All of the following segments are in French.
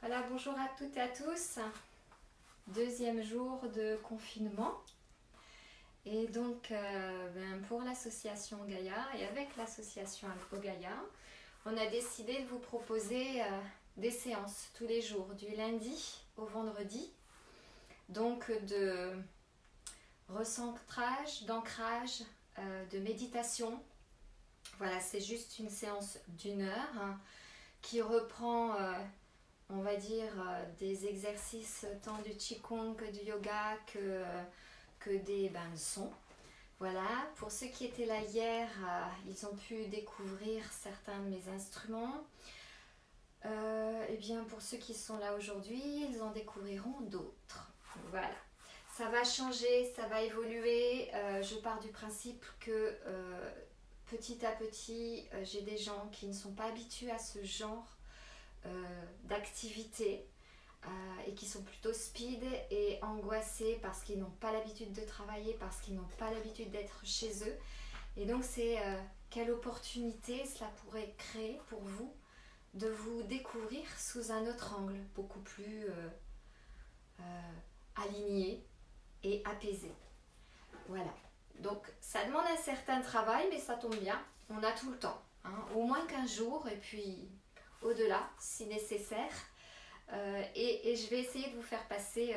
Voilà, bonjour à toutes et à tous. Deuxième jour de confinement. Et donc, pour l'association Gaïa et avec l'association Agro Gaïa, on a décidé de vous proposer des séances tous les jours, du lundi au vendredi. Donc, de recentrage, d'ancrage, de méditation. Voilà, c'est juste une séance d'1 heure qui reprend... on va dire des exercices tant du qigong que du yoga que des bains de son. Voilà, pour ceux qui étaient là hier, ils ont pu découvrir certains de mes instruments. Et bien pour ceux qui sont là aujourd'hui, ils en découvriront d'autres. Voilà, ça va changer, ça va évoluer. Je pars du principe que petit à petit, j'ai des gens qui ne sont pas habitués à ce genre d'activités et qui sont plutôt speed et angoissés parce qu'ils n'ont pas l'habitude de travailler, parce qu'ils n'ont pas l'habitude d'être chez eux. Et donc c'est quelle opportunité cela pourrait créer pour vous de vous découvrir sous un autre angle, beaucoup plus aligné et apaisé. Voilà. Donc ça demande un certain travail, mais ça tombe bien, on a tout le temps. Au moins 15 jours et puis au-delà si nécessaire. Et je vais essayer de vous faire passer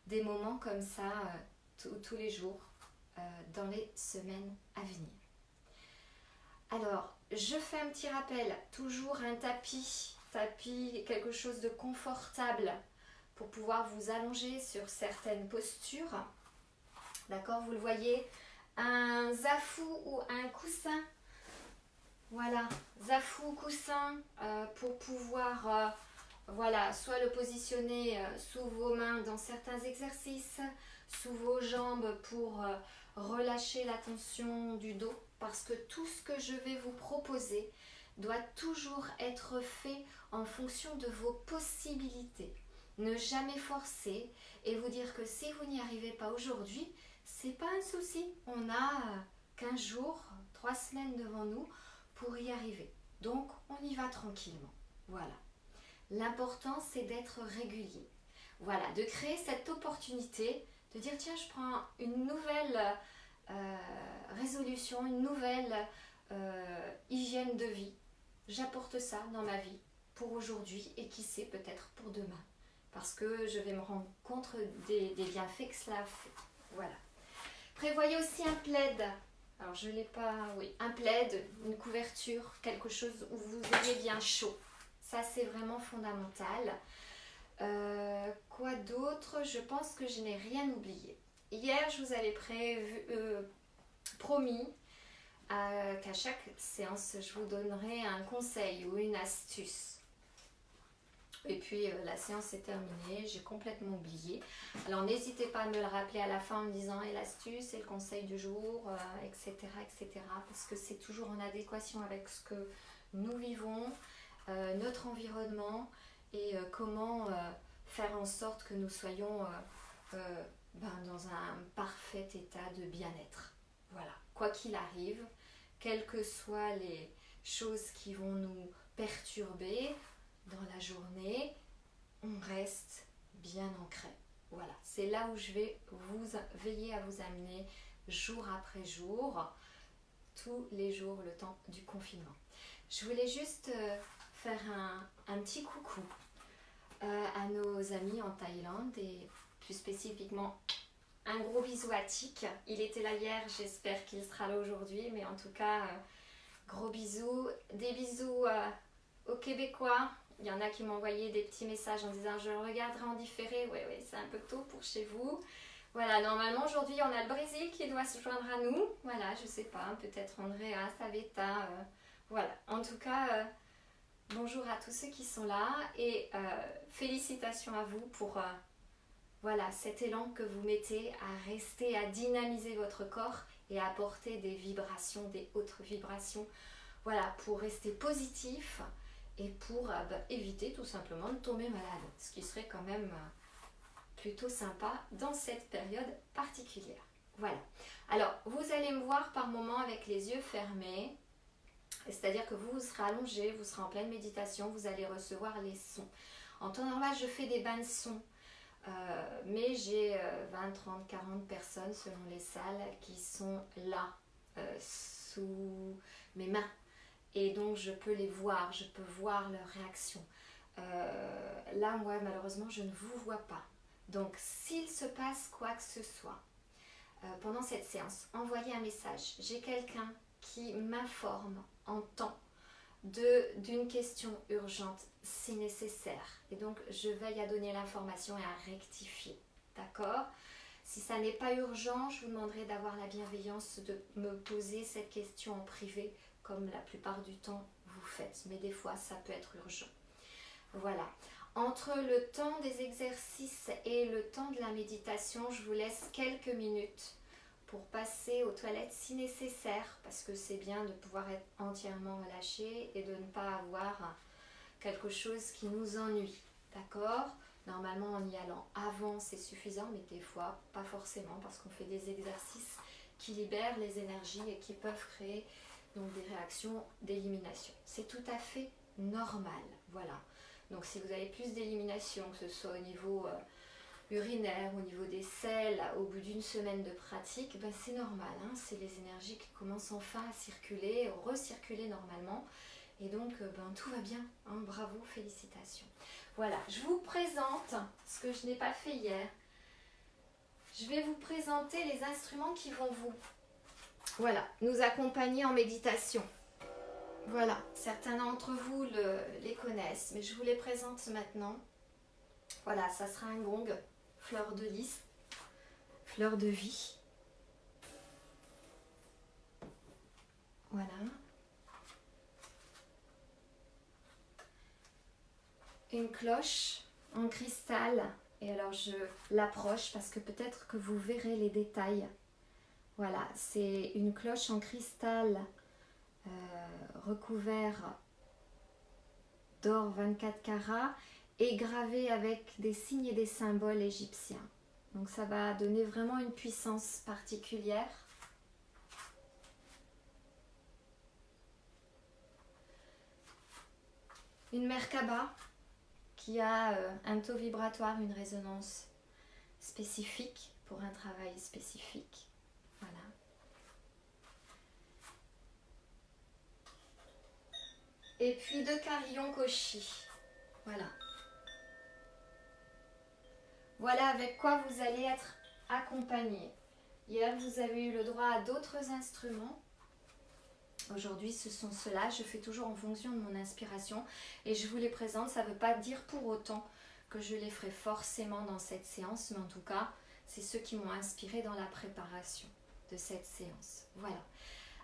des moments comme ça tous les jours dans les semaines à venir. Alors, je fais un petit rappel, toujours un tapis, quelque chose de confortable pour pouvoir vous allonger sur certaines postures. D'accord, vous le voyez, un zafou ou un coussin. Voilà, zafou ou coussin pour pouvoir... voilà, soit le positionner sous vos mains dans certains exercices, sous vos jambes pour relâcher la tension du dos, parce que tout ce que je vais vous proposer doit toujours être fait en fonction de vos possibilités. Ne jamais forcer et vous dire que si vous n'y arrivez pas aujourd'hui, c'est pas un souci. On a 15 jours, 3 semaines devant nous pour y arriver. Donc, on y va tranquillement. Voilà. L'important, c'est d'être régulier. Voilà, de créer cette opportunité, de dire tiens, je prends une nouvelle résolution, une nouvelle hygiène de vie. J'apporte ça dans ma vie pour aujourd'hui et qui sait peut-être pour demain. Parce que je vais me rendre compte des bienfaits que cela fait. Voilà. Prévoyez aussi un plaid. Alors je ne l'ai pas, oui, un plaid, une couverture, quelque chose où vous ayez bien chaud. Ça, c'est vraiment fondamental. Quoi d'autre? Je pense que je n'ai rien oublié. Hier, je vous avais promis qu'à chaque séance, je vous donnerai un conseil ou une astuce. Et puis, la séance est terminée. J'ai complètement oublié. Alors, n'hésitez pas à me le rappeler à la fin en me disant et l'astuce et le conseil du jour, etc., etc. Parce que c'est toujours en adéquation avec ce que nous vivons. Notre environnement et comment faire en sorte que nous soyons dans un parfait état de bien-être. Voilà, quoi qu'il arrive, quelles que soient les choses qui vont nous perturber dans la journée, on reste bien ancré. Voilà, c'est là où je vais veiller à vous amener jour après jour, tous les jours, le temps du confinement. Je voulais juste faire un petit coucou à nos amis en Thaïlande et plus spécifiquement un gros bisou à Tic. Il était là hier, j'espère qu'il sera là aujourd'hui, mais en tout cas, gros bisous. Des bisous aux Québécois. Il y en a qui m'ont envoyé des petits messages en disant je regarderai en différé. Oui, c'est un peu tôt pour chez vous. Voilà, normalement aujourd'hui on a le Brésil qui doit se joindre à nous. Voilà, je sais pas, peut-être Andrea, Saveta. Voilà, en tout cas, bonjour à tous ceux qui sont là et félicitations à vous pour voilà, cet élan que vous mettez à rester, à dynamiser votre corps et à apporter des vibrations, des hautes vibrations. Voilà, pour rester positif et pour éviter tout simplement de tomber malade, ce qui serait quand même plutôt sympa dans cette période particulière. Voilà. Alors, vous allez me voir par moments avec les yeux fermés. C'est-à-dire que vous serez allongé, vous serez en pleine méditation, vous allez recevoir les sons. En temps normal, je fais des bains de son. Mais j'ai 20, 30, 40 personnes selon les salles qui sont là, sous mes mains. Et donc je peux les voir, je peux voir leurs réactions. Là, moi, malheureusement, je ne vous vois pas. Donc, s'il se passe quoi que ce soit pendant cette séance, envoyez un message. J'ai quelqu'un qui m'informe en temps d'une question urgente si nécessaire. Et donc, je veille à donner l'information et à rectifier. D'accord ? Si ça n'est pas urgent, je vous demanderai d'avoir la bienveillance de me poser cette question en privé, comme la plupart du temps vous faites. Mais des fois, ça peut être urgent. Voilà. Entre le temps des exercices et le temps de la méditation, je vous laisse quelques minutes pour passer aux toilettes si nécessaire, parce que c'est bien de pouvoir être entièrement relâché et de ne pas avoir quelque chose qui nous ennuie. D'accord ? Normalement, en y allant avant, c'est suffisant, mais des fois, pas forcément, parce qu'on fait des exercices qui libèrent les énergies et qui peuvent créer donc des réactions d'élimination. C'est tout à fait normal. Voilà. Donc si vous avez plus d'élimination, que ce soit au niveau urinaire, au niveau des selles, au bout d'une semaine de pratique, ben c'est normal. Hein, c'est les énergies qui commencent enfin à circuler, recirculer normalement. Et donc tout va bien. Hein, bravo, félicitations. Voilà, je vous présente ce que je n'ai pas fait hier. Je vais vous présenter les instruments qui vont nous accompagner en méditation. Voilà, certains d'entre vous les connaissent, mais je vous les présente maintenant. Voilà, ça sera un gong, fleur de lys, fleur de vie. Voilà. Une cloche en cristal, et alors je l'approche parce que peut-être que vous verrez les détails. Voilà, c'est une cloche en cristal recouvert d'or 24 carats et gravé avec des signes et des symboles égyptiens. Donc ça va donner vraiment une puissance particulière. Une Merkaba qui a un taux vibratoire, une résonance spécifique pour un travail spécifique. Voilà. Et puis 2 carillons Koshi. Voilà. Voilà avec quoi vous allez être accompagné. Hier, vous avez eu le droit à d'autres instruments. Aujourd'hui, ce sont ceux-là. Je fais toujours en fonction de mon inspiration et je vous les présente. Ça ne veut pas dire pour autant que je les ferai forcément dans cette séance, mais en tout cas, c'est ceux qui m'ont inspiré dans la préparation de cette séance. Voilà.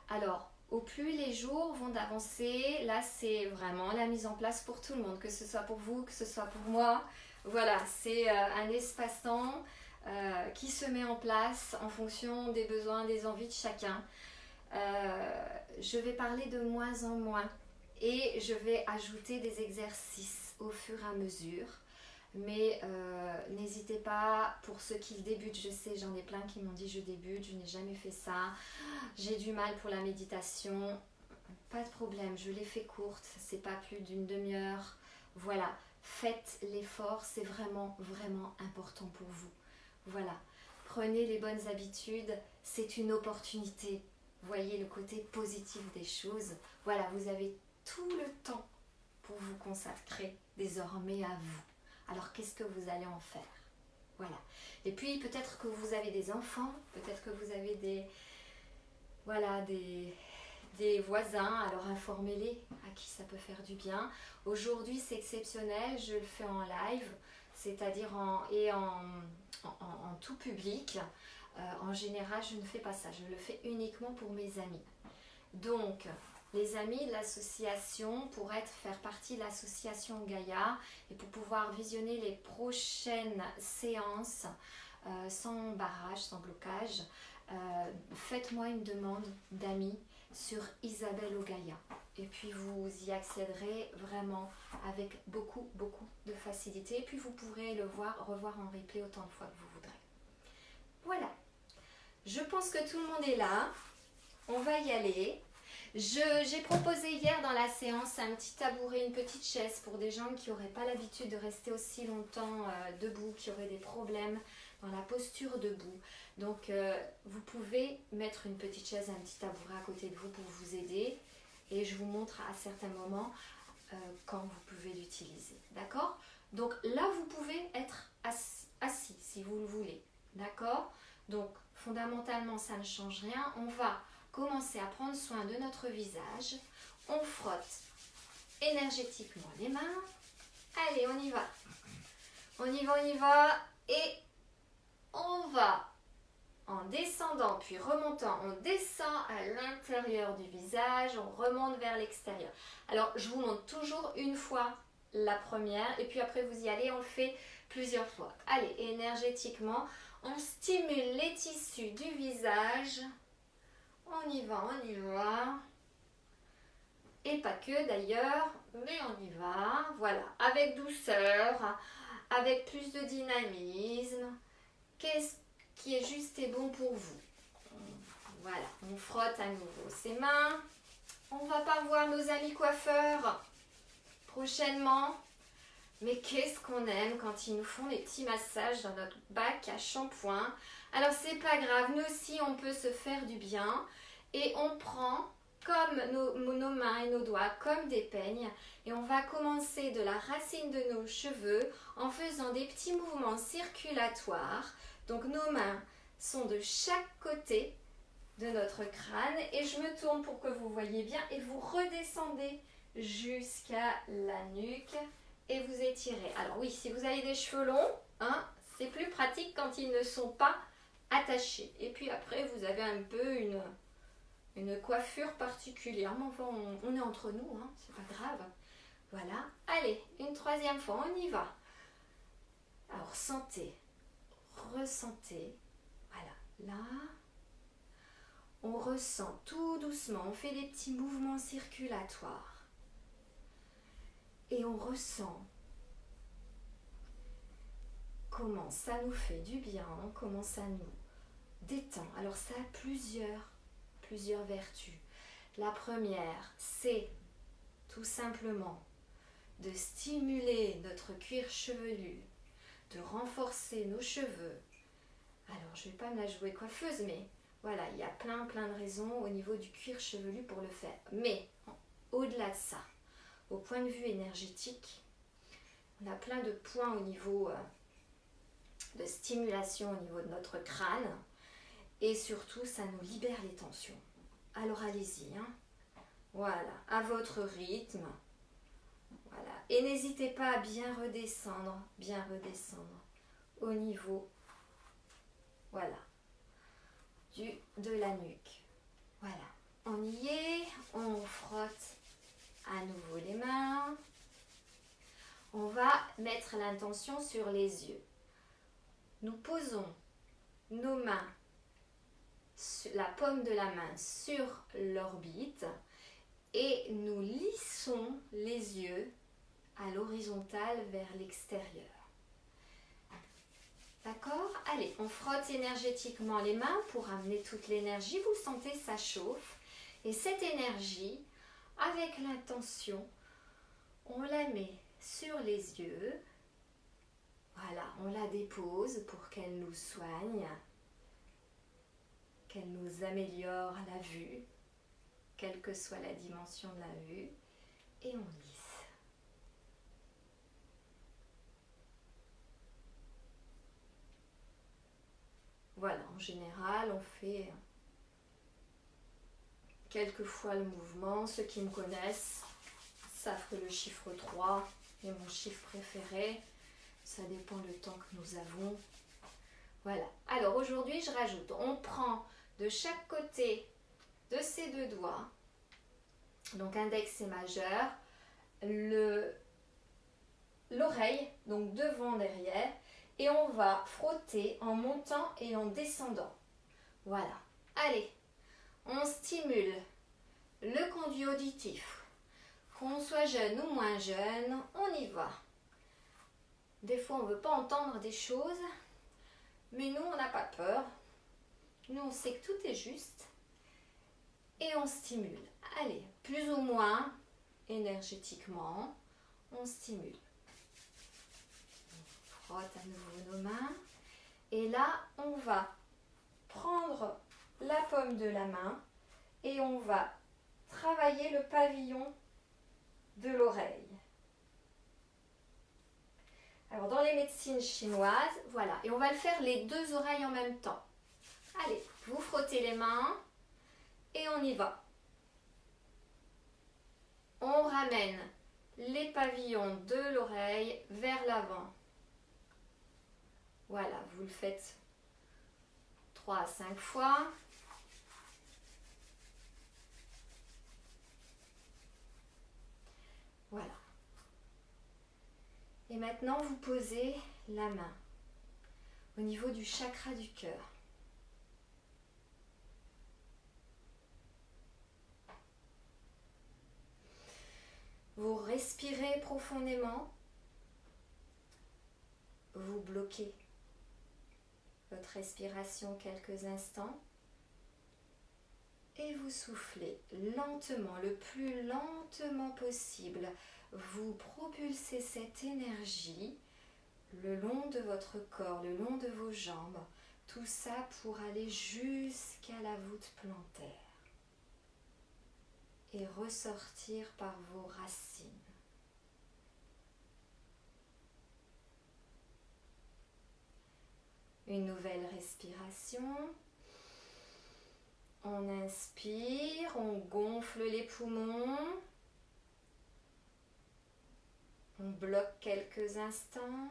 Alors, au plus les jours vont avancer, là c'est vraiment la mise en place pour tout le monde, que ce soit pour vous, que ce soit pour moi. Voilà, c'est un espace-temps qui se met en place en fonction des besoins, des envies de chacun. Je vais parler de moins en moins et je vais ajouter des exercices au fur et à mesure. Mais n'hésitez pas, pour ceux qui débutent, je sais, j'en ai plein qui m'ont dit je débute, je n'ai jamais fait ça, j'ai du mal pour la méditation. Pas de problème, je l'ai fait courte, c'est pas plus d'une demi-heure. Voilà, faites l'effort, c'est vraiment, vraiment important pour vous. Voilà, prenez les bonnes habitudes, c'est une opportunité. Voyez le côté positif des choses. Voilà, vous avez tout le temps pour vous consacrer désormais à vous. Alors, qu'est-ce que vous allez en faire? Voilà. Et puis, peut-être que vous avez des enfants, peut-être que vous avez des voisins, alors informez-les à qui ça peut faire du bien. Aujourd'hui, c'est exceptionnel, je le fais en live, c'est-à-dire en tout public. En général, je ne fais pas ça, je le fais uniquement pour mes amis. Donc, les amis de l'association, pour faire partie de l'association Gaïa et pour pouvoir visionner les prochaines séances sans barrage, sans blocage, faites-moi une demande d'amis sur Isabelle au Gaïa. Et puis vous y accéderez vraiment avec beaucoup, beaucoup de facilité. Et puis vous pourrez le revoir en replay autant de fois que vous voudrez. Voilà. Je pense que tout le monde est là. On va y aller. J'ai proposé hier dans la séance un petit tabouret, une petite chaise pour des gens qui n'auraient pas l'habitude de rester aussi longtemps debout, qui auraient des problèmes dans la posture debout. Donc vous pouvez mettre une petite chaise, un petit tabouret à côté de vous pour vous aider. Et je vous montre à certains moments quand vous pouvez l'utiliser. D'accord? Donc là, vous pouvez être assis si vous le voulez. D'accord? Donc fondamentalement, ça ne change rien. On va commencer à prendre soin de notre visage. On frotte énergétiquement les mains. Allez, on y va. On y va, on y va. Et on va, en descendant puis remontant, on descend à l'intérieur du visage, on remonte vers l'extérieur. Alors, je vous montre toujours une fois la première et puis après vous y allez, on le fait plusieurs fois. Allez, énergétiquement, on stimule les tissus du visage. On y va, on y va. Et pas que d'ailleurs, mais on y va. Voilà, avec douceur, avec plus de dynamisme. Qu'est-ce qui est juste et bon pour vous? Voilà, on frotte à nouveau ses mains. On va pas voir nos amis coiffeurs prochainement. Mais qu'est-ce qu'on aime quand ils nous font des petits massages dans notre bac à shampoing. Alors c'est pas grave, nous aussi on peut se faire du bien. Et on prend comme nos mains et nos doigts comme des peignes. Et on va commencer de la racine de nos cheveux en faisant des petits mouvements circulatoires. Donc nos mains sont de chaque côté de notre crâne. Et je me tourne pour que vous voyez bien. Et vous redescendez jusqu'à la nuque. Et vous étirez. Alors oui, si vous avez des cheveux longs, hein, c'est plus pratique quand ils ne sont pas attachés. Et puis après, vous avez un peu une coiffure particulière. Mais enfin, on est entre nous, hein, c'est pas grave. Voilà. Allez, une troisième fois, on y va. Alors, sentez, ressentez. Voilà, là. On ressent tout doucement. On fait des petits mouvements circulatoires. Et on ressent comment ça nous fait du bien, comment ça nous détend. Alors ça a plusieurs vertus. La première, c'est tout simplement de stimuler notre cuir chevelu, de renforcer nos cheveux. Alors je ne vais pas me la jouer coiffeuse, mais voilà, il y a plein de raisons au niveau du cuir chevelu pour le faire. Mais au-delà de ça, au point de vue énergétique, on a plein de points au niveau de stimulation au niveau de notre crâne. Et surtout, ça nous libère les tensions. Alors allez-y. Hein. Voilà, à votre rythme. Voilà. Et n'hésitez pas à bien redescendre au niveau, voilà, de la nuque. Voilà, on y est, on frotte à nouveau les mains. On va mettre l'intention sur les yeux. Nous posons nos mains, la paume de la main sur l'orbite et nous lissons les yeux à l'horizontale vers l'extérieur. D'accord? Allez, on frotte énergétiquement les mains pour amener toute l'énergie. Vous sentez, ça chauffe. Et cette énergie, avec l'intention, on la met sur les yeux. Voilà, on la dépose pour qu'elle nous soigne, qu'elle nous améliore la vue, quelle que soit la dimension de la vue. Et on lisse. Voilà, en général, on fait quelques fois le mouvement. Ceux qui me connaissent savent que le chiffre 3 est mon chiffre préféré. Ça dépend du temps que nous avons. Voilà. Alors aujourd'hui, je rajoute, on prend de chaque côté de ces deux doigts, donc index et majeur, l'oreille, donc devant, derrière, et on va frotter en montant et en descendant. Voilà. Allez, on stimule le conduit auditif. Qu'on soit jeune ou moins jeune, on y va. Des fois, on ne veut pas entendre des choses, mais nous, on n'a pas peur. Nous, on sait que tout est juste. et on stimule. Allez, plus ou moins énergétiquement, on stimule. On frotte à nouveau nos mains. Et là, on va prendre la paume de la main et on va travailler le pavillon de l'oreille. Alors, dans les médecines chinoises, voilà. Et on va le faire les deux oreilles en même temps. Allez, vous frottez les mains et on y va. On ramène les pavillons de l'oreille vers l'avant. Voilà, vous le faites 3 à 5 fois. Voilà. Et maintenant, vous posez la main au niveau du chakra du cœur. Vous respirez profondément. Vous bloquez votre respiration quelques instants. Et vous soufflez lentement, le plus lentement possible. Vous propulsez cette énergie le long de votre corps, le long de vos jambes. Tout ça pour aller jusqu'à la voûte plantaire. Et ressortir par vos racines. Une nouvelle respiration. On inspire, on gonfle les poumons. On bloque quelques instants.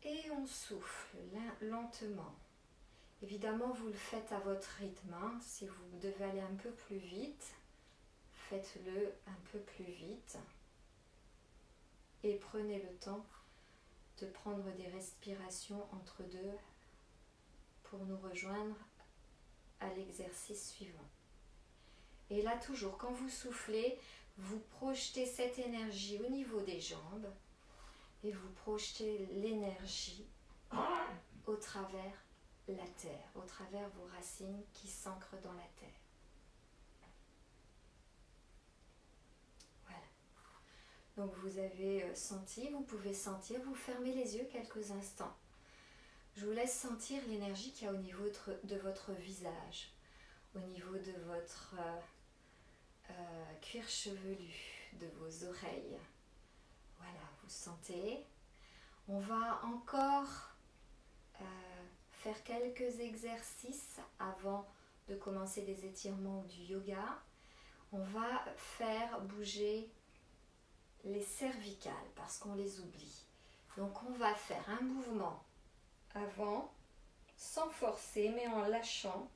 Et on souffle lentement. Évidemment, vous le faites à votre rythme. Si vous devez aller un peu plus vite, faites-le un peu plus vite. Et prenez le temps de prendre des respirations entre deux pour nous rejoindre à l'exercice suivant. Et là, toujours, quand vous soufflez, vous projetez cette énergie au niveau des jambes et vous projetez l'énergie au travers la terre, au travers vos racines qui s'ancrent dans la terre. Voilà. Donc vous avez senti, vous pouvez sentir, vous fermez les yeux quelques instants. Je vous laisse sentir l'énergie qu'il y a au niveau de votre visage, au niveau de votre cuir chevelu, de vos oreilles. Voilà, vous sentez. On va encore faire quelques exercices avant de commencer des étirements ou du yoga. On va faire bouger les cervicales parce qu'on les oublie. Donc on va faire un mouvement avant, sans forcer mais en lâchant.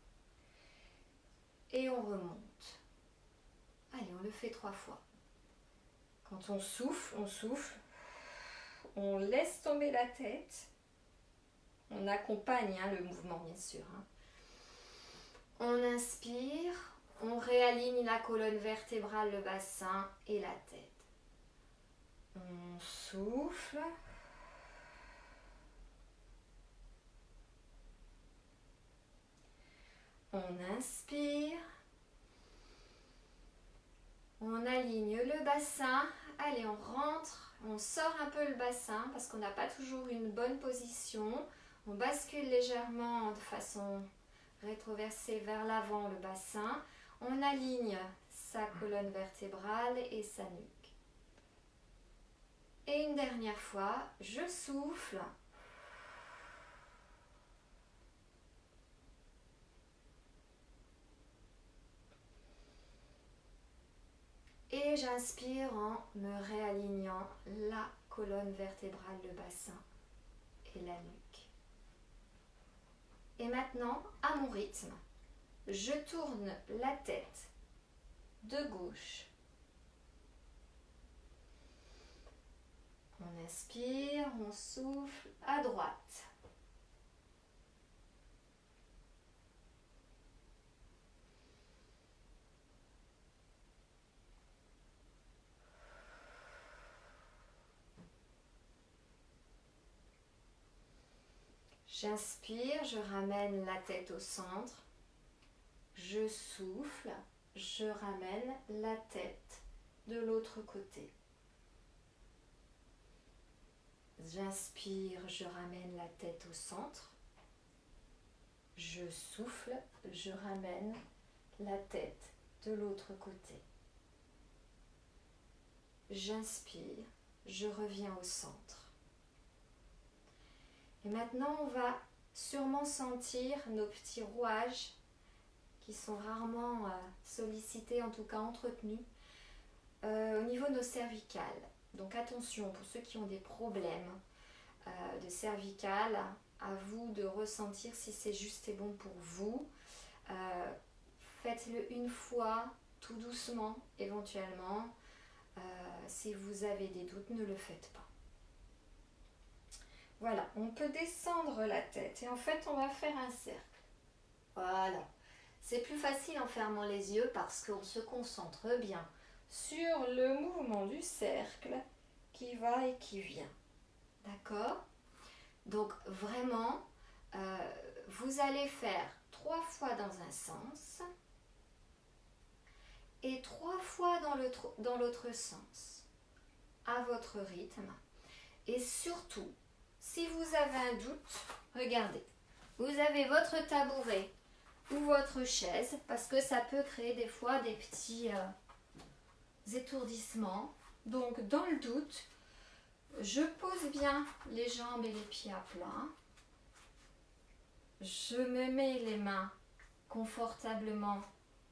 Et on remonte. Allez, on le fait 3 fois. Quand on souffle, on laisse tomber la tête. On accompagne le mouvement, bien sûr. On inspire, on réaligne la colonne vertébrale, le bassin et la tête. On souffle. On inspire. On aligne le bassin. Allez, on rentre. On sort un peu le bassin parce qu'on n'a pas toujours une bonne position. On bascule légèrement de façon rétroversée vers l'avant le bassin. On aligne sa colonne vertébrale et sa nuque. Et une dernière fois, je souffle. Et j'inspire en me réalignant la colonne vertébrale, le bassin et la nuque. Et maintenant, à mon rythme, je tourne la tête de gauche. On inspire, on souffle à droite. J'inspire, je ramène la tête au centre. Je souffle, je ramène la tête de l'autre côté. J'inspire, je ramène la tête au centre. Je souffle, je ramène la tête de l'autre côté. J'inspire, je reviens au centre. Et maintenant, on va sûrement sentir nos petits rouages qui sont rarement sollicités, en tout cas entretenus, au niveau de nos cervicales. Donc attention, pour ceux qui ont des problèmes de cervicales, à vous de ressentir si c'est juste et bon pour vous. Faites-le une fois, tout doucement, éventuellement. Si vous avez des doutes, ne le faites pas. Voilà, on peut descendre la tête et en fait, on va faire un cercle. Voilà. C'est plus facile en fermant les yeux parce qu'on se concentre bien sur le mouvement du cercle qui va et qui vient. D'accord ? Donc vraiment, vous allez faire 3 fois dans un sens et 3 fois dans l'autre sens, à votre rythme. Et surtout, si vous avez un doute, regardez, vous avez votre tabouret ou votre chaise, parce que ça peut créer des fois des petits étourdissements. Donc dans le doute, je pose bien les jambes et les pieds à plat. Je me mets les mains confortablement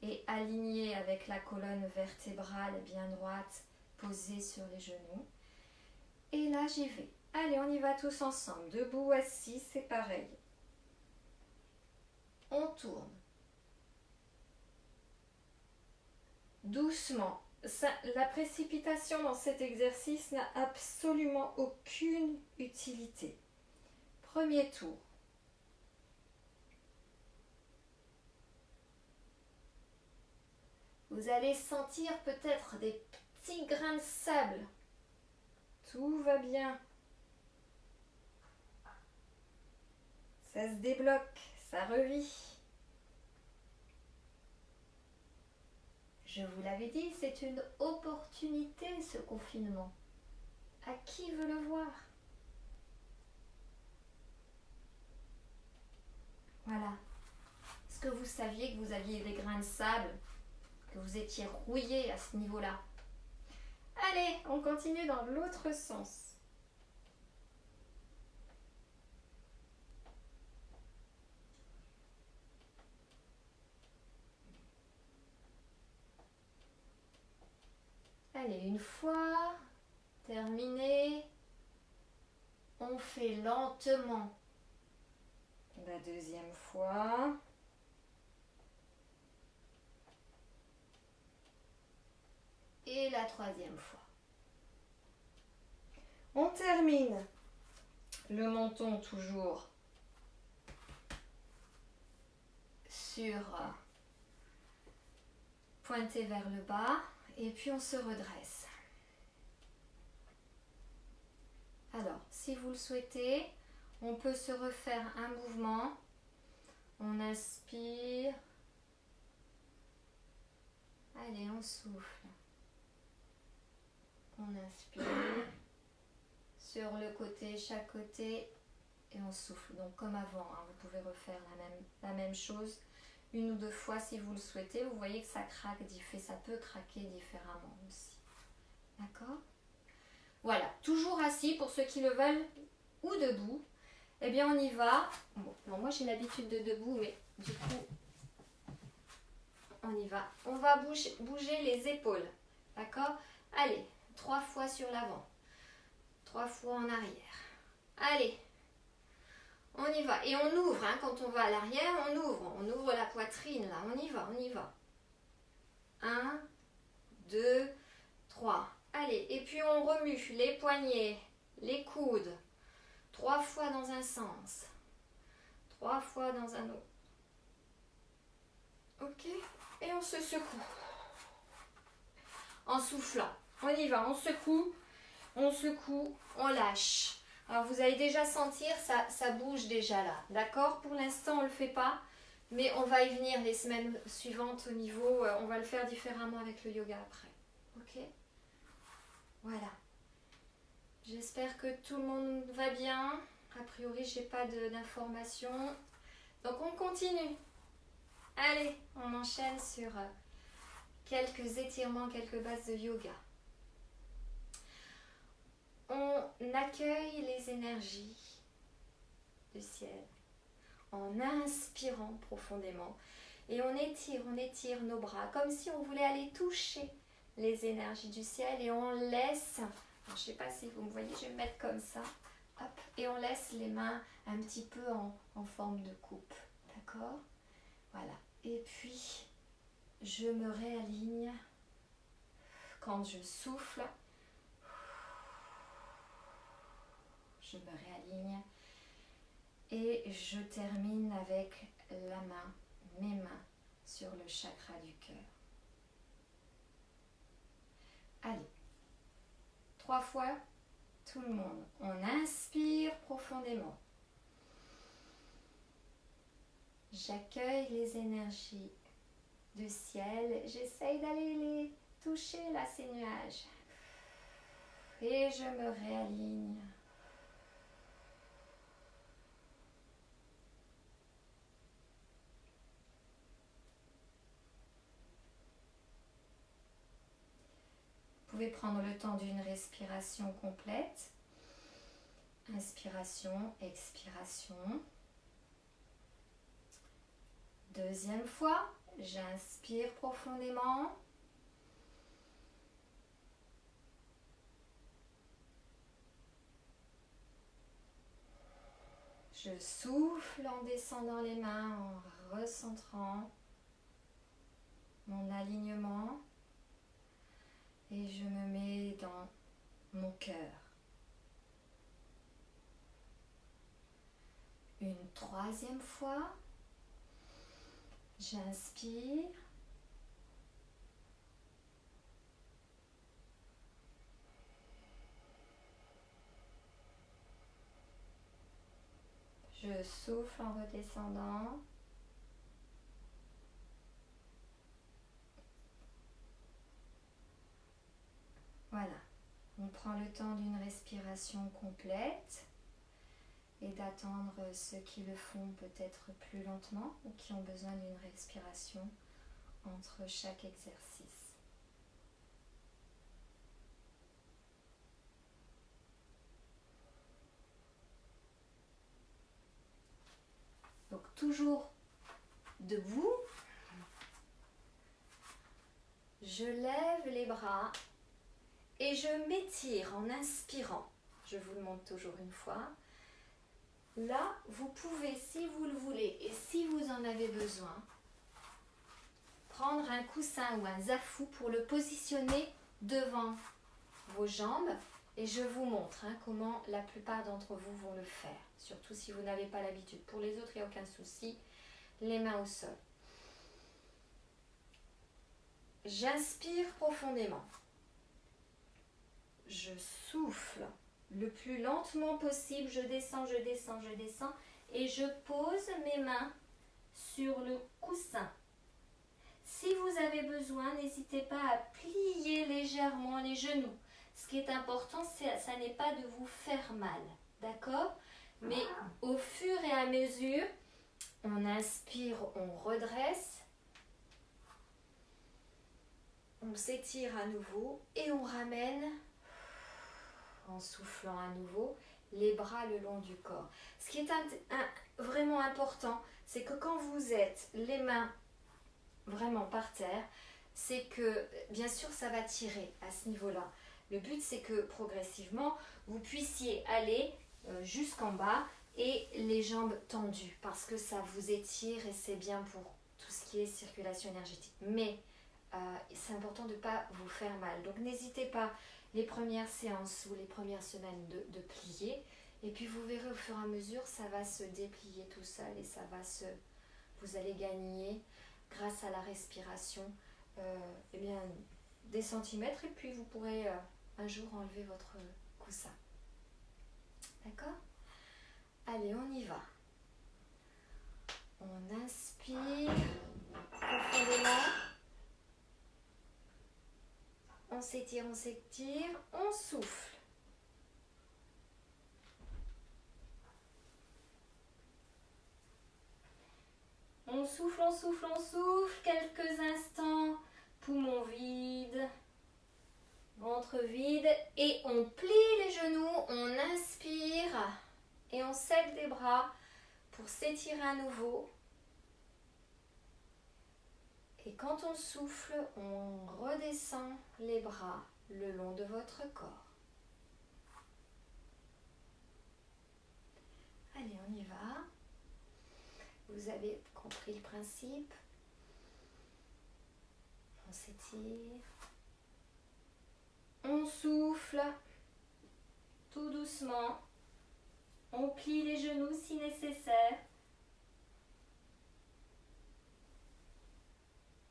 et alignées avec la colonne vertébrale bien droite posée sur les genoux. Et là, j'y vais. Allez, on y va tous ensemble. Debout, assis, c'est pareil. On tourne. Doucement. La précipitation dans cet exercice n'a absolument aucune utilité. Premier tour. Vous allez sentir peut-être des petits grains de sable. Tout va bien. Ça se débloque, ça revit. Je vous l'avais dit, c'est une opportunité ce confinement. À qui veut le voir? Voilà. Est-ce que vous saviez que vous aviez des grains de sable, que vous étiez rouillé à ce niveau-là? Allez, on continue dans l'autre sens. Allez, une fois terminé, on fait lentement la deuxième fois. Et la troisième fois. On termine le menton toujours sur pointé vers le bas et puis on se redresse. Alors, si vous le souhaitez, on peut se refaire un mouvement. On inspire. Allez, on souffle. On inspire sur le côté, chaque côté, et on souffle. Donc comme avant, hein, vous pouvez refaire la même chose une ou deux fois si vous le souhaitez. Vous voyez que ça craque, ça peut craquer différemment aussi. D'accord ? Voilà, toujours assis pour ceux qui le veulent ou debout. Eh bien on y va. Bon, moi j'ai l'habitude de debout, mais du coup, on y va. On va bouger les épaules. D'accord ? Allez. 3 fois sur l'avant, 3 fois en arrière. Allez, on y va. Et on ouvre, hein, quand on va à l'arrière, on ouvre la poitrine, là. On y va. 1, 2, 3. Allez, et puis on remue les poignets, les coudes. 3 fois dans un sens, 3 fois dans un autre. Ok, et on se secoue. En soufflant. On y va, on secoue, on lâche. Alors vous allez déjà sentir, ça bouge déjà là. D'accord? Pour l'instant, on ne le fait pas. Mais on va y venir les semaines suivantes au niveau, on va le faire différemment avec le yoga après. Ok? Voilà. J'espère que tout le monde va bien. A priori, j'ai pas d'informations. Donc on continue. Allez, on enchaîne sur quelques étirements, quelques bases de yoga. On accueille les énergies du ciel en inspirant profondément. Et on étire nos bras comme si on voulait aller toucher les énergies du ciel et on laisse, alors, je ne sais pas si vous me voyez, je vais me mettre comme ça, hop, et on laisse les mains un petit peu en forme de coupe, d'accord? Voilà, et puis je me réaligne quand je souffle, je me réaligne et je termine avec mes mains sur le chakra du cœur. Allez, 3 fois, tout le monde. On inspire profondément. J'accueille les énergies du ciel. J'essaye d'aller les toucher, là, ces nuages. Et je me réaligne. Vous pouvez prendre le temps d'une respiration complète. Inspiration, expiration. Deuxième fois, j'inspire profondément. Je souffle en descendant les mains, en recentrant mon alignement. Et je me mets dans mon cœur. Une troisième fois, j'inspire. Je souffle en redescendant. Voilà, on prend le temps d'une respiration complète et d'attendre ceux qui le font peut-être plus lentement ou qui ont besoin d'une respiration entre chaque exercice. Donc toujours debout, je lève les bras et je m'étire en inspirant. Je vous le montre toujours une fois. Là, vous pouvez, si vous le voulez et si vous en avez besoin, prendre un coussin ou un zafou pour le positionner devant vos jambes. Et je vous montre comment la plupart d'entre vous vont le faire. Surtout si vous n'avez pas l'habitude. Pour les autres, il n'y a aucun souci. Les mains au sol. J'inspire profondément. Je souffle le plus lentement possible. Je descends, je descends, je descends. Et je pose mes mains sur le coussin. Si vous avez besoin, n'hésitez pas à plier légèrement les genoux. Ce qui est important, ça n'est pas de vous faire mal, d'accord? Mais au fur et à mesure, on inspire, on redresse, on s'étire à nouveau et on ramène, en soufflant à nouveau, les bras le long du corps. Ce qui est vraiment important, c'est que quand vous êtes les mains vraiment par terre, c'est que bien sûr ça va tirer à ce niveau-là. Le but c'est que progressivement vous puissiez aller jusqu'en bas et les jambes tendues parce que ça vous étire et c'est bien pour tout ce qui est circulation énergétique. Mais c'est important de ne pas vous faire mal. Donc n'hésitez pas les premières séances ou les premières semaines de plier et puis vous verrez au fur et à mesure ça va se déplier tout seul et vous allez gagner grâce à la respiration eh bien, des centimètres et puis vous pourrez un jour enlever votre coussin. D'accord? Allez, on y va. On inspire profondément. On s'étire, on souffle. On souffle, quelques instants, poumons vides, ventre vide et on plie les genoux, on inspire et on serre les bras pour s'étirer à nouveau. Et quand on souffle, on redescend les bras le long de votre corps. Allez, on y va. Vous avez compris le principe. On s'étire. On souffle tout doucement. On plie les genoux si nécessaire.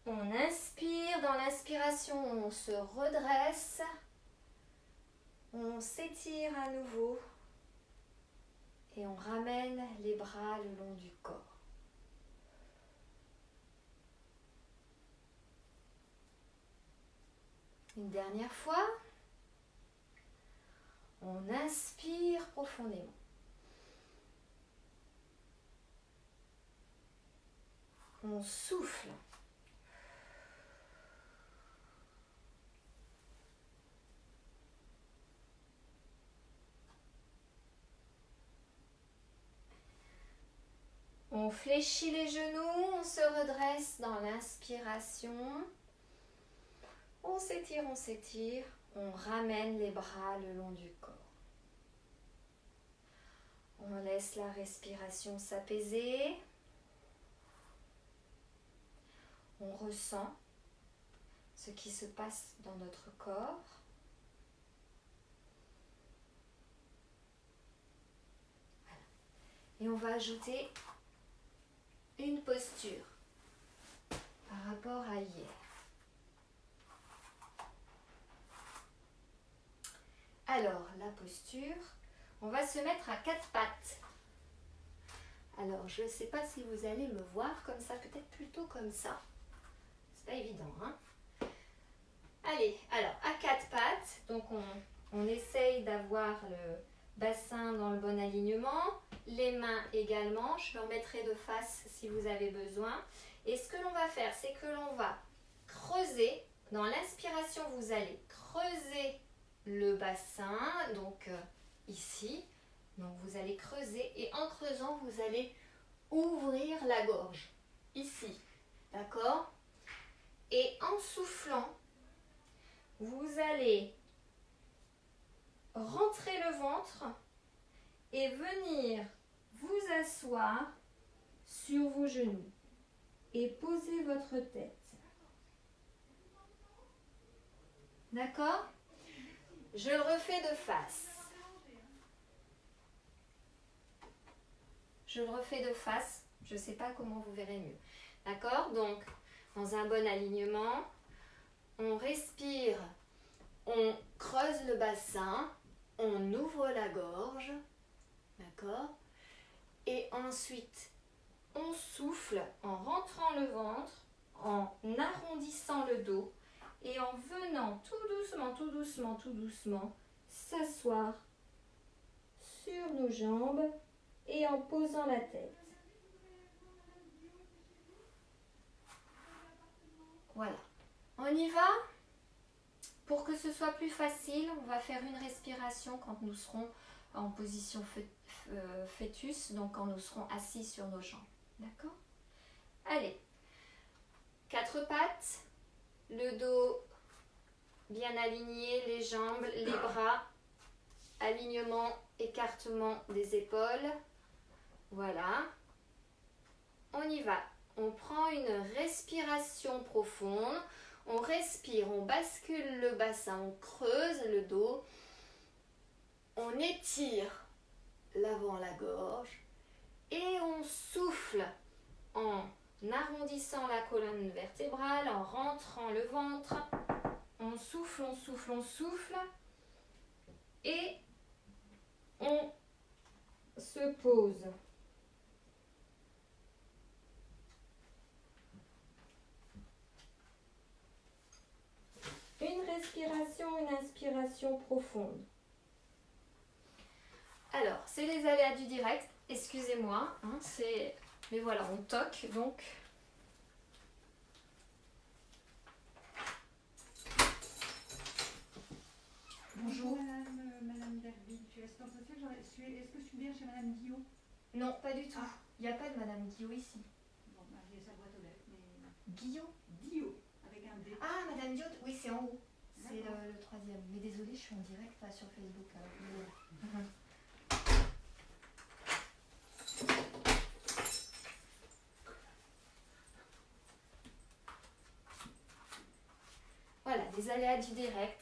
On inspire. Dans l'inspiration, on se redresse. On s'étire à nouveau. Et on ramène les bras le long du corps. Une dernière fois. On inspire profondément. On souffle. On fléchit les genoux, on se redresse dans l'inspiration. On s'étire, on ramène les bras le long du corps. On laisse la respiration s'apaiser. On ressent ce qui se passe dans notre corps. Voilà. Et on va ajouter une posture par rapport à hier. Alors, la posture, on va se mettre à quatre pattes. Alors, je ne sais pas si vous allez me voir comme ça, peut-être plutôt comme ça. C'est pas évident, hein? Allez, alors, à quatre pattes, donc on essaye d'avoir le bassin dans le bon alignement, les mains également, je le remettrai de face si vous avez besoin. Et ce que l'on va faire, c'est que l'on va creuser. Dans l'inspiration, vous allez creuser le bassin, donc ici. Donc vous allez creuser et en creusant, vous allez ouvrir la gorge, ici. D'accord? Et en soufflant, vous allez rentrer le ventre et venir vous asseoir sur vos genoux et poser votre tête. D'accord? Je le refais de face. Je le refais de face. Je ne sais pas comment vous verrez mieux. D'accord? Donc, dans un bon alignement, on respire, on creuse le bassin, on ouvre la gorge. D'accord? Et ensuite, on souffle en rentrant le ventre, en arrondissant le dos et en venant tout doucement s'asseoir sur nos jambes et en posant la tête. Voilà. On y va? Pour que ce soit plus facile, on va faire une respiration quand nous serons en position fœtus, donc quand nous serons assis sur nos jambes. D'accord? Allez. Quatre pattes. Le dos bien aligné, les jambes, les bras, alignement, écartement des épaules. Voilà. On y va. On prend une respiration profonde. On respire, on bascule le bassin, on creuse le dos. On étire l'avant, la gorge. Et on souffle en arrondissant la colonne vertébrale, en rentrant le ventre. On souffle. Et on se pose expiration, une inspiration profonde. Alors, c'est les aléas du direct. Excusez-moi, hein, mais voilà, on toque, donc... Bonjour Madame Derby, je suis assistante sociale. Est-ce que je suis bien chez Madame Guillot? Non, pas du tout. Il n'y a pas de Madame Guillot ici. Bon, bah, j'ai sa boîte aux lettres, mais... Guillot? Guillot, avec un D. Ah, Madame Guillot, oui, c'est en haut. C'est le troisième. Mais désolée, je suis en direct là sur Facebook. Voilà, des aléas du direct.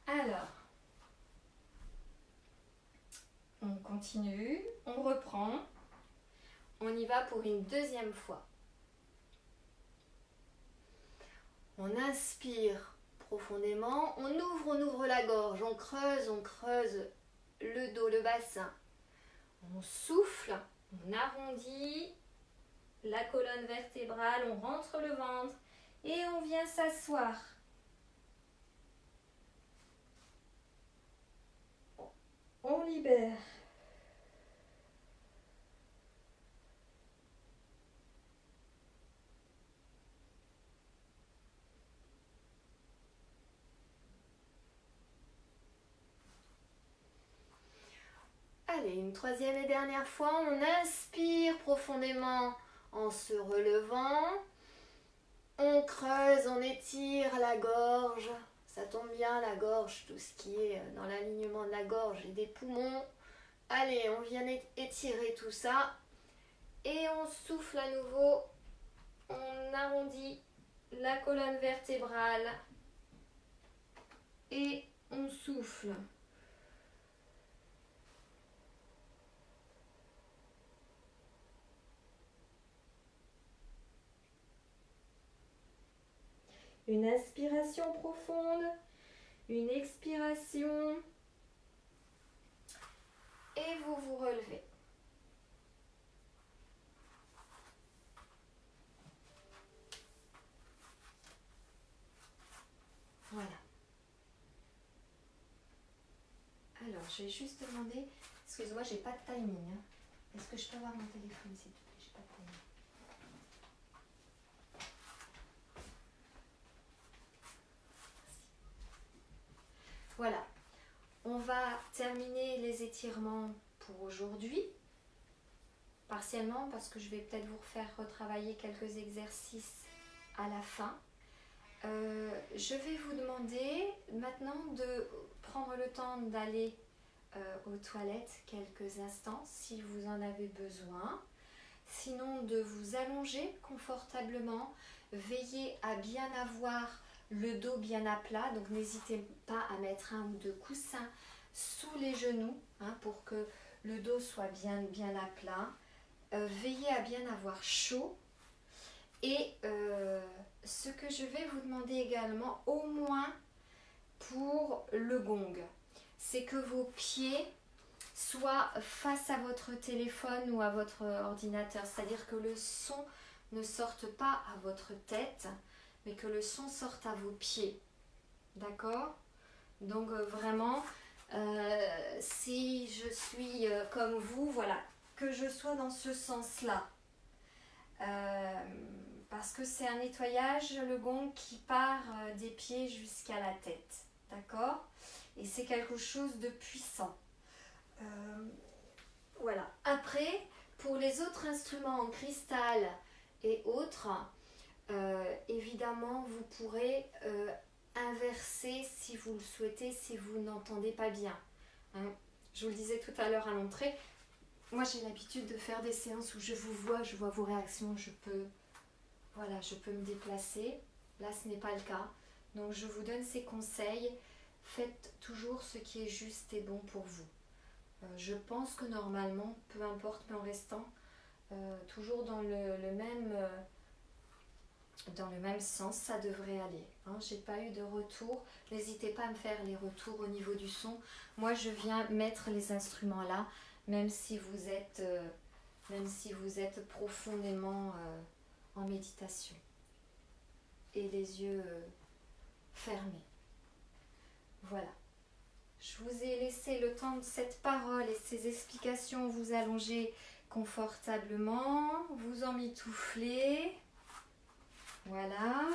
Alors, on continue, on reprend. On y va pour une deuxième fois. On inspire profondément, on ouvre la gorge, on creuse le dos, le bassin. On souffle, on arrondit la colonne vertébrale, on rentre le ventre et on vient s'asseoir. On libère. Allez, une troisième et dernière fois, on inspire profondément en se relevant. On creuse, on étire la gorge. Ça tombe bien, la gorge, tout ce qui est dans l'alignement de la gorge et des poumons. Allez, on vient étirer tout ça. Et on souffle à nouveau. On arrondit la colonne vertébrale. Et on souffle. Une inspiration profonde, une expiration et vous vous relevez. Voilà. Alors, je vais juste demander, excuse-moi, j'ai pas de timing. Hein. Est-ce que je peux avoir mon téléphone s'il te plaît? J'ai pas de timing. Voilà, on va terminer les étirements pour aujourd'hui, partiellement parce que je vais peut-être vous refaire retravailler quelques exercices à la fin. Je vais vous demander maintenant de prendre le temps d'aller aux toilettes quelques instants si vous en avez besoin. Sinon de vous allonger confortablement, veillez à bien avoir le dos bien à plat, donc n'hésitez pas à mettre un ou deux coussins sous les genoux hein, pour que le dos soit bien à plat. Veillez à bien avoir chaud et ce que je vais vous demander également, au moins pour le gong, c'est que vos pieds soient face à votre téléphone ou à votre ordinateur, c'est-à-dire que le son ne sorte pas à votre tête, mais que le son sorte à vos pieds. D'accord? Donc vraiment, si je suis comme vous, voilà, que je sois dans ce sens-là. Parce que c'est un nettoyage, le gong, qui part des pieds jusqu'à la tête. D'accord? Et c'est quelque chose de puissant. Voilà. Après, pour les autres instruments en cristal et autres, évidemment, vous pourrez inverser si vous le souhaitez, si vous n'entendez pas bien. Hein. Je vous le disais tout à l'heure à l'entrée, moi j'ai l'habitude de faire des séances où je vous vois, je vois vos réactions, je peux me déplacer. Là, ce n'est pas le cas. Donc, je vous donne ces conseils. Faites toujours ce qui est juste et bon pour vous. Je pense que normalement, peu importe, mais en restant toujours dans le même sens, ça devrait aller. Hein. J'ai pas eu de retour. N'hésitez pas à me faire les retours au niveau du son. Moi, je viens mettre les instruments là, même si vous êtes profondément en méditation. et les yeux fermés. Voilà. Je vous ai laissé le temps de cette parole et ces explications, vous allonger confortablement, vous emmitoufler. Voilà.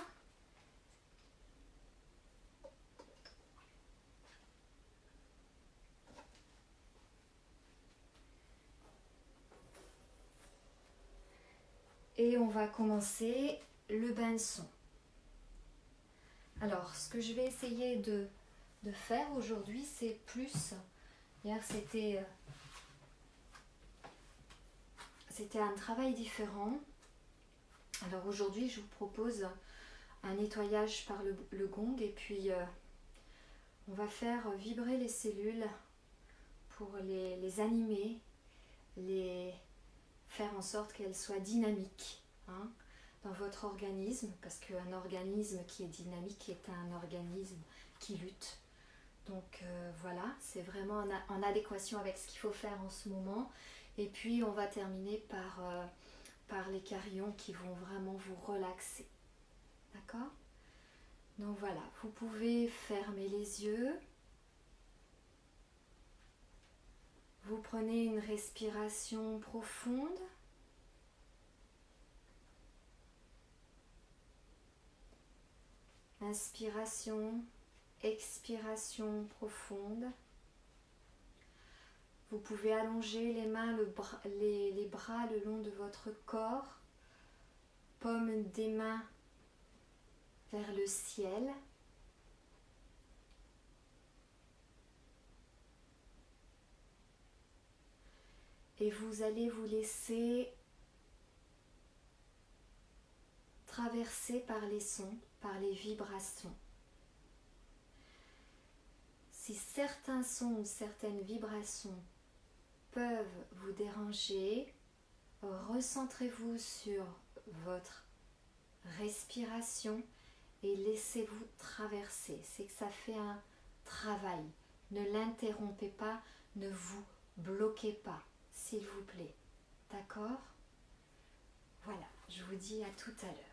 Et on va commencer le bain de son. Alors, ce que je vais essayer de faire aujourd'hui, c'est plus. Hier, c'était un travail différent. Alors aujourd'hui, je vous propose un nettoyage par le gong et puis on va faire vibrer les cellules pour les animer, les faire en sorte qu'elles soient dynamiques dans votre organisme, parce qu'un organisme qui est dynamique est un organisme qui lutte. Donc voilà, c'est vraiment en adéquation avec ce qu'il faut faire en ce moment. Et puis on va terminer par les carillons qui vont vraiment vous relaxer. D'accord? Donc voilà, vous pouvez fermer les yeux. Vous prenez une respiration profonde. Inspiration, expiration profonde. Vous pouvez allonger les mains, les bras le long de votre corps, paume des mains vers le ciel. Et vous allez vous laisser traverser par les sons, par les vibrations. Si certains sons ou certaines vibrations peuvent vous déranger, recentrez-vous sur votre respiration et laissez-vous traverser. C'est que ça fait un travail. Ne l'interrompez pas, ne vous bloquez pas, s'il vous plaît. D'accord? Voilà, je vous dis à tout à l'heure.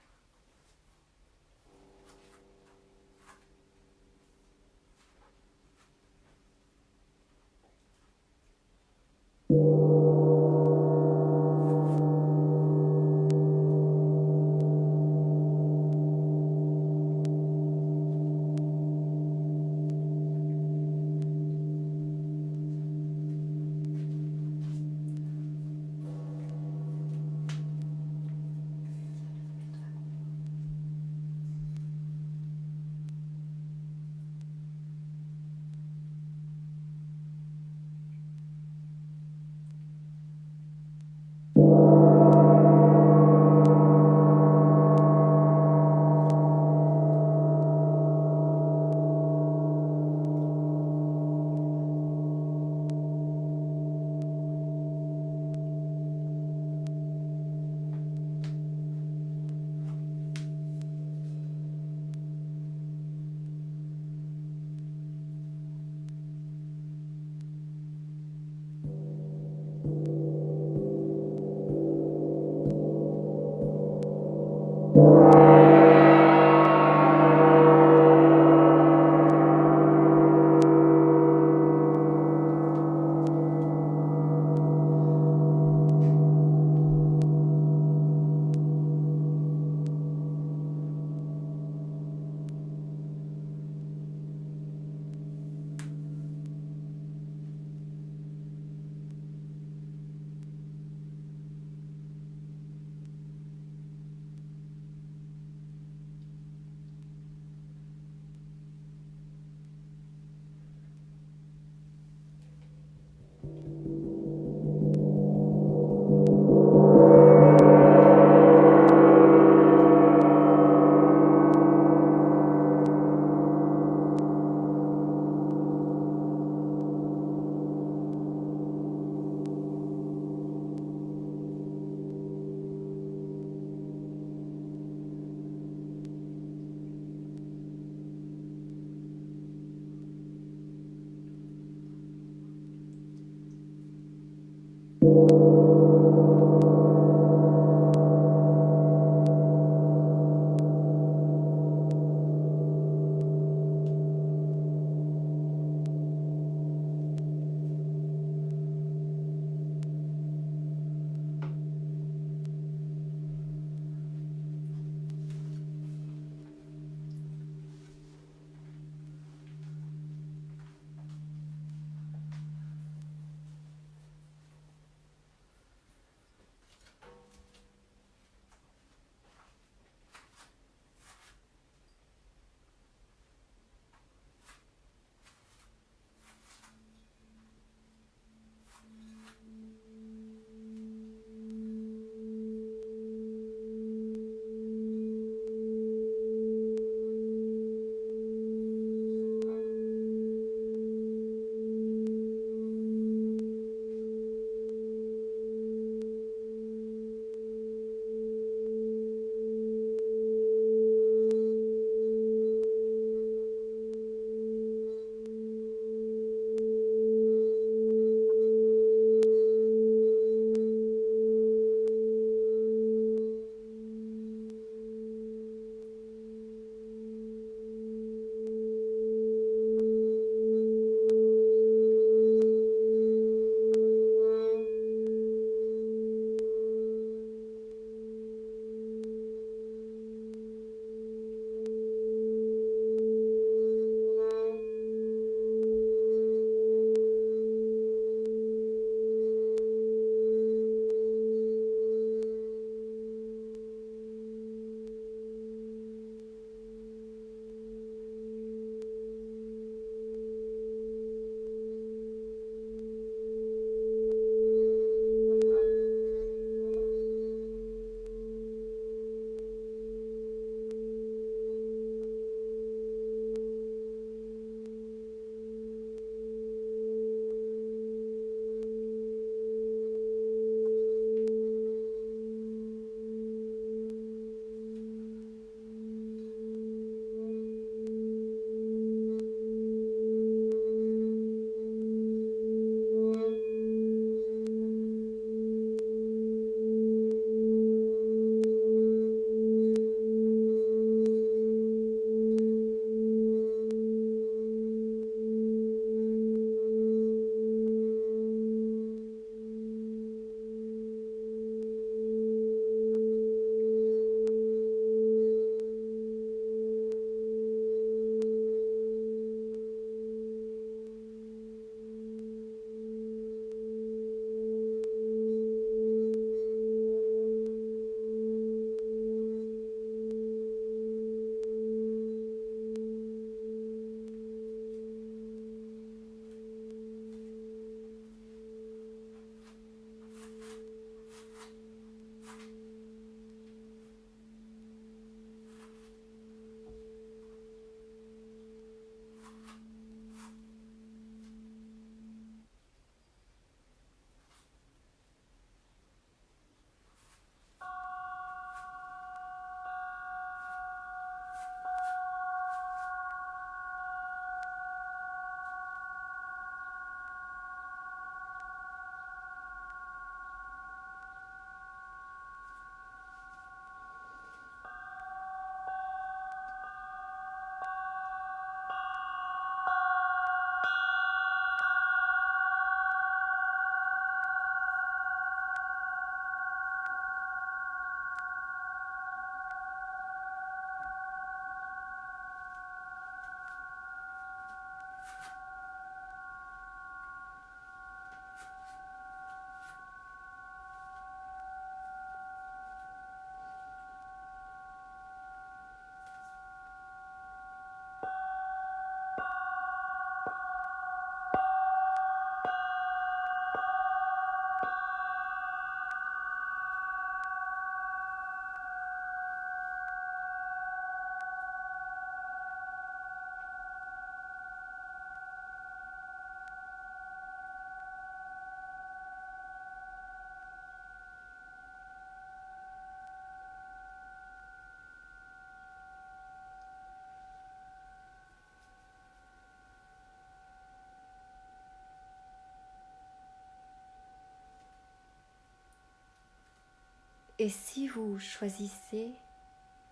Et si vous choisissez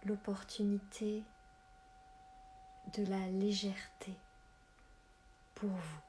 l'opportunité de la légèreté pour vous?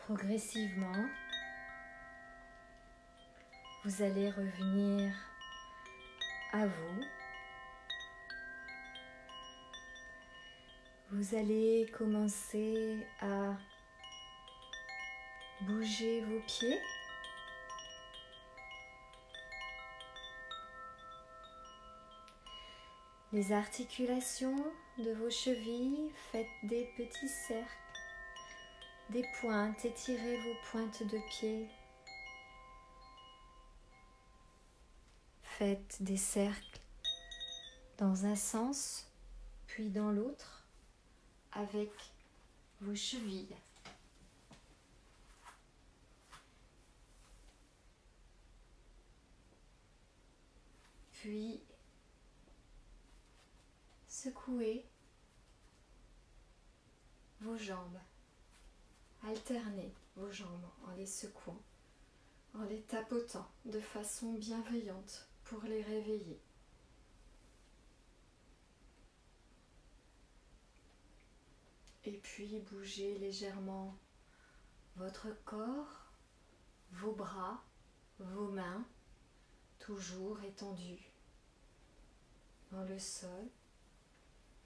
Progressivement, vous allez revenir à vous. Vous allez commencer à bouger vos pieds. Les articulations de vos chevilles, faites des petits cercles, des pointes, étirez vos pointes de pied. Faites des cercles dans un sens, puis dans l'autre, avec vos chevilles. Puis, secouez vos jambes. Alternez vos jambes en les secouant, en les tapotant de façon bienveillante pour les réveiller. Et puis bougez légèrement votre corps, vos bras, vos mains, toujours étendus dans le sol.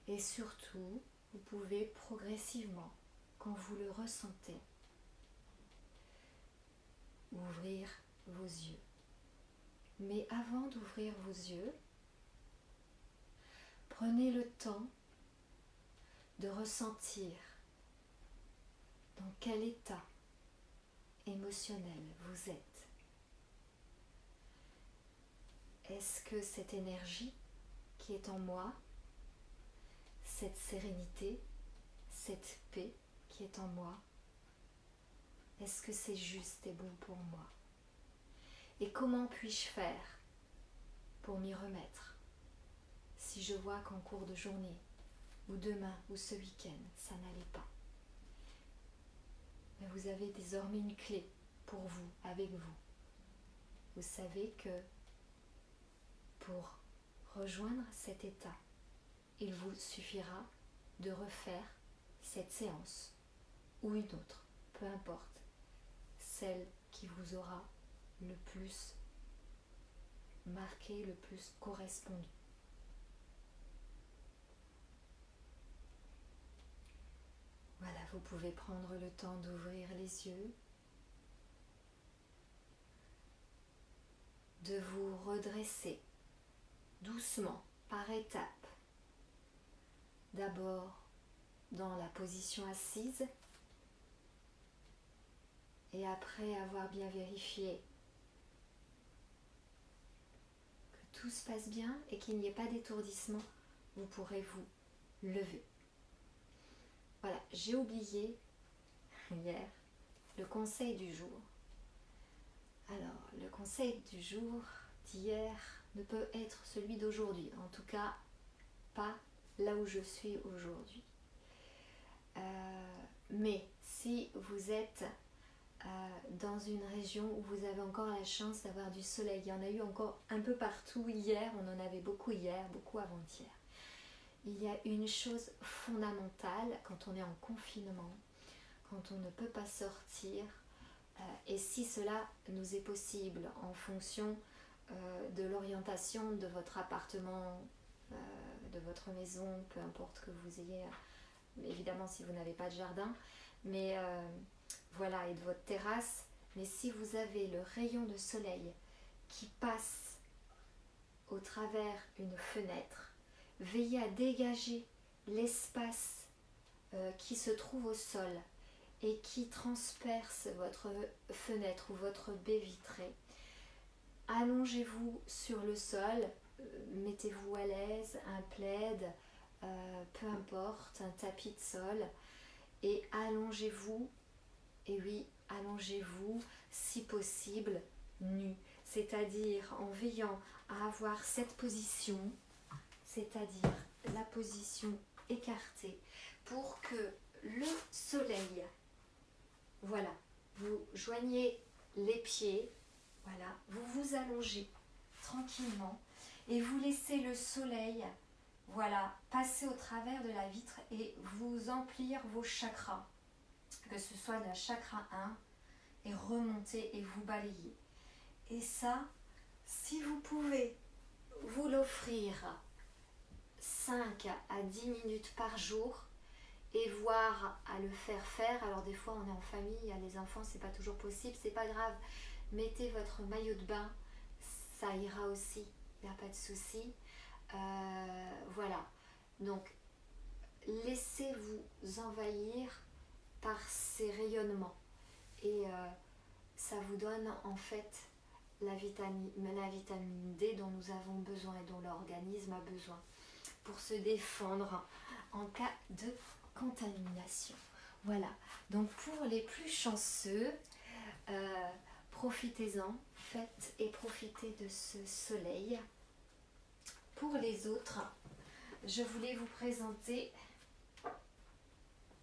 Et surtout, vous pouvez progressivement, quand vous le ressentez, ouvrir vos yeux. Mais avant d'ouvrir vos yeux, prenez le temps de ressentir dans quel état émotionnel vous êtes. Est-ce que cette énergie qui est en moi, cette sérénité, cette paix qui est en moi, est-ce que c'est juste et bon pour moi? Et comment puis-je faire pour m'y remettre si je vois qu'en cours de journée, ou demain, ou ce week-end, ça n'allait pas? Mais vous avez désormais une clé pour vous, avec vous. Vous savez que pour rejoindre cet état, il vous suffira de refaire cette séance ou une autre, peu importe, celle qui vous aura le plus marqué, le plus correspondu. Voilà, vous pouvez prendre le temps d'ouvrir les yeux, de vous redresser doucement, par étapes. D'abord dans la position assise et après avoir bien vérifié que tout se passe bien et qu'il n'y ait pas d'étourdissement, vous pourrez vous lever. Voilà, j'ai oublié hier le conseil du jour. Alors, le conseil du jour d'hier ne peut être celui d'aujourd'hui, en tout cas pas là où je suis aujourd'hui. Mais si vous êtes dans une région où vous avez encore la chance d'avoir du soleil, il y en a eu encore un peu partout hier, on en avait beaucoup hier, beaucoup avant-hier. Il y a une chose fondamentale quand on est en confinement, quand on ne peut pas sortir, et si cela nous est possible en fonction de l'orientation de votre appartement, de votre maison, peu importe que vous ayez, évidemment si vous n'avez pas de jardin, mais voilà, et de votre terrasse, mais si vous avez le rayon de soleil qui passe au travers une fenêtre, veillez à dégager l'espace qui se trouve au sol et qui transperce votre fenêtre ou votre baie vitrée. Allongez-vous sur le sol, mettez-vous à l'aise, un plaid, peu importe, un tapis de sol, et allongez-vous, et oui, allongez-vous si possible nu, c'est-à-dire en veillant à avoir cette position, c'est-à-dire la position écartée, pour que le soleil, voilà, vous joignez les pieds, voilà, vous vous allongez tranquillement et vous laissez le soleil, voilà, passer au travers de la vitre et vous emplir vos chakras. que ce soit d'un chakra 1, et remonter et vous balayer. Et ça, si vous pouvez vous l'offrir 5 à 10 minutes par jour et voir à le faire, alors des fois on est en famille, il y a les enfants, c'est pas toujours possible, c'est pas grave, mettez votre maillot de bain, ça ira aussi, il n'y a pas de souci. Voilà, donc laissez-vous envahir par ces rayonnements et ça vous donne en fait la vitamine D dont nous avons besoin et dont l'organisme a besoin pour se défendre en cas de contamination. Voilà, donc pour les plus chanceux, profitez-en, faites et profitez de ce soleil. Pour les autres, je voulais vous présenter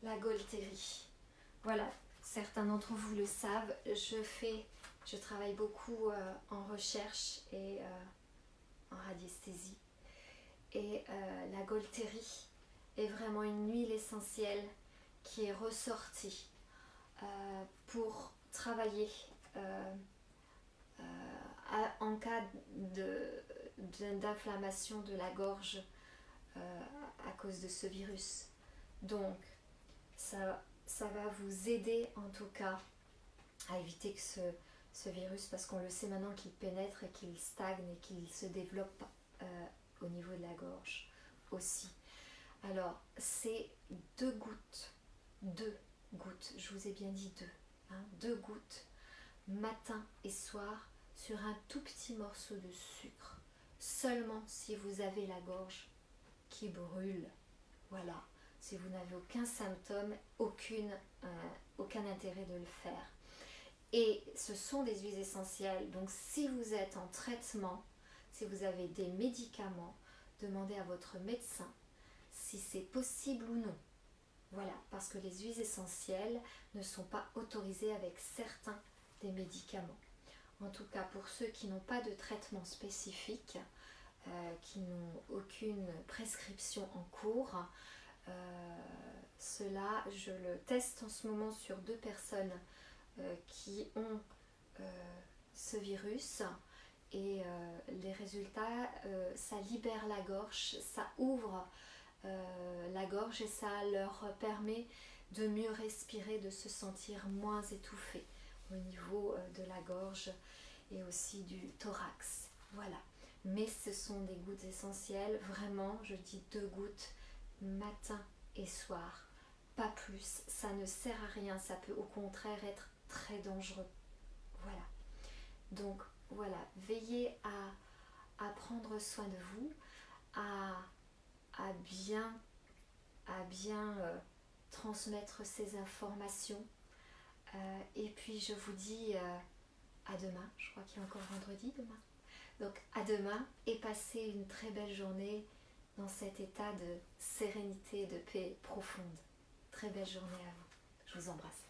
la Gaultérie. Voilà, certains d'entre vous le savent, je travaille beaucoup en recherche et en radiesthésie. Et la Gaultérie est vraiment une huile essentielle qui est ressortie pour travailler en cas d'inflammation de la gorge à cause de ce virus. Donc, ça va vous aider en tout cas à éviter que ce virus, parce qu'on le sait maintenant qu'il pénètre et qu'il stagne et qu'il se développe au niveau de la gorge aussi. Alors, c'est 2 gouttes, je vous ai bien dit 2 gouttes, matin et soir, sur un tout petit morceau de sucre, seulement si vous avez la gorge qui brûle. Voilà, si vous n'avez aucun symptôme, aucun intérêt de le faire. Et ce sont des huiles essentielles, donc si vous êtes en traitement, si vous avez des médicaments, demandez à votre médecin si c'est possible ou non. Voilà, parce que les huiles essentielles ne sont pas autorisées avec certains des médicaments. En tout cas, pour ceux qui n'ont pas de traitement spécifique, qui n'ont aucune prescription en cours, cela, je le teste en ce moment sur 2 personnes qui ont ce virus. Et les résultats, ça libère la gorge, ça ouvre la gorge et ça leur permet de mieux respirer, de se sentir moins étouffé au niveau de la gorge et aussi du thorax. Voilà. Mais ce sont des gouttes essentielles, vraiment, je dis 2 gouttes matin et soir, pas plus. Ça ne sert à rien, ça peut au contraire être très dangereux. Voilà. Donc voilà, veillez à prendre soin de vous, à bien transmettre ces informations. Et puis je vous dis à demain, je crois qu'il est encore vendredi demain. Donc à demain et passez une très belle journée dans cet état de sérénité et de paix profonde. Très belle journée à vous. Je vous embrasse.